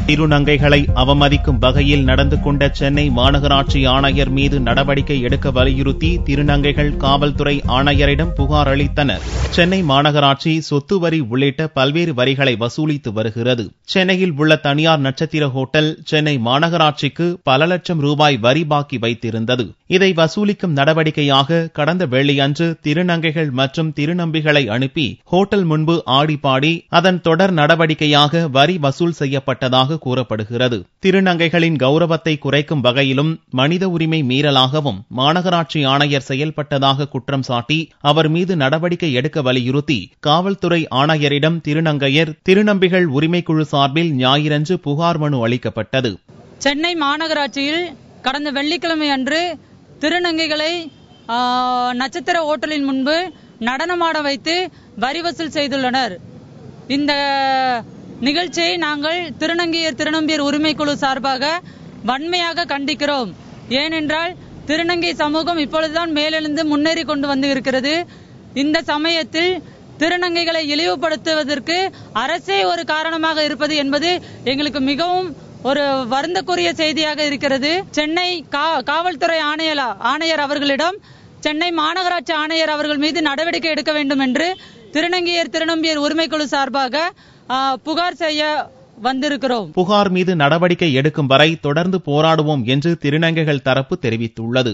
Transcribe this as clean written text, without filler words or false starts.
திருநங்கைகளை அவமதிக்கும் வகையில் நடந்து கொண்ட சென்னை மாநகராட்சி ஆணையர் மீது நடவடிக்கை எடுக்க வலியுறுத்தி திருநங்கைகள் காவல்துறை ஆணையரிடம் புகார் அளித்தனர். சென்னை மாநகராட்சி சொத்து வரி உள்ளிட்ட பல்வேறு வரிகளை வசூலித்து வருகிறது. சென்னையில் உள்ள தனியார் நட்சத்திர ஹோட்டல் சென்னை மாநகராட்சிக்கு பல லட்சம் ரூபாய் வரி பாக்கி வைத்திருந்தது. இதை வசூலிக்கும் நடவடிக்கையாக கடந்த வெள்ளியன்று திருநங்கைகள் மற்றும் திருநம்பிகளை அனுப்பி ஹோட்டல் முன்பு ஆடி பாடி அதன் தொடர் நடவடிக்கையாக வரி வசூல் செய்யப்பட்டதாக கூறப்படுகிறது. திருநங்கைகளின் கௌரவத்தை குறைக்கும் வகையிலும் மனித உரிமை மீறலாகவும் மாநகராட்சி ஆணையர் செயல்பட்டதாக குற்றம் சாட்டி அவர் மீது நடவடிக்கை எடுக்க வலியுறுத்தி காவல்துறை ஆணையரிடம் திருநங்கையர் திருநம்பிகள் உரிமைக்குழு சார்பில் ஞாயிறன்று புகார் மனு அளிக்கப்பட்டது. சென்னை மாநகராட்சியில் கடந்த வெள்ளிக்கிழமை அன்று திருநங்கைகளை நட்சத்திர ஓட்டலின் முன்பு நடனமாட வைத்து வரி வசூல் செய்துள்ளனர். இந்த நிகழ்ச்சியை நாங்கள் திருநங்கையர் திருநம்பியர் உரிமைக்குழு சார்பாக வன்மையாக கண்டிக்கிறோம். ஏனென்றால் திருநங்கை சமூகம் இப்பொழுதுதான் மேலெழுந்து முன்னேறி கொண்டு வந்து இருக்கிறது. இந்த சமயத்தில் திருநங்கைகளை இழிவுபடுத்துவதற்கு அரசே ஒரு காரணமாக இருப்பது என்பது எங்களுக்கு மிகவும் ஒரு வருந்தக்குரிய செய்தியாக இருக்கிறது. சென்னை காவல்துறை ஆணையர் அவர்களிடம் சென்னை மாநகராட்சி ஆணையர் அவர்கள் மீது நடவடிக்கை எடுக்க வேண்டும் என்று திருநங்கையர் திருநம்பியர் உரிமைக்குழு சார்பாக புகார் செய்ய வந்திருக்கிறோம். புகார் மீது நடவடிக்கை எடுக்கும் வரை தொடர்ந்து போராடுவோம் என்று திருநங்கைகள் தரப்பு தெரிவித்துள்ளது.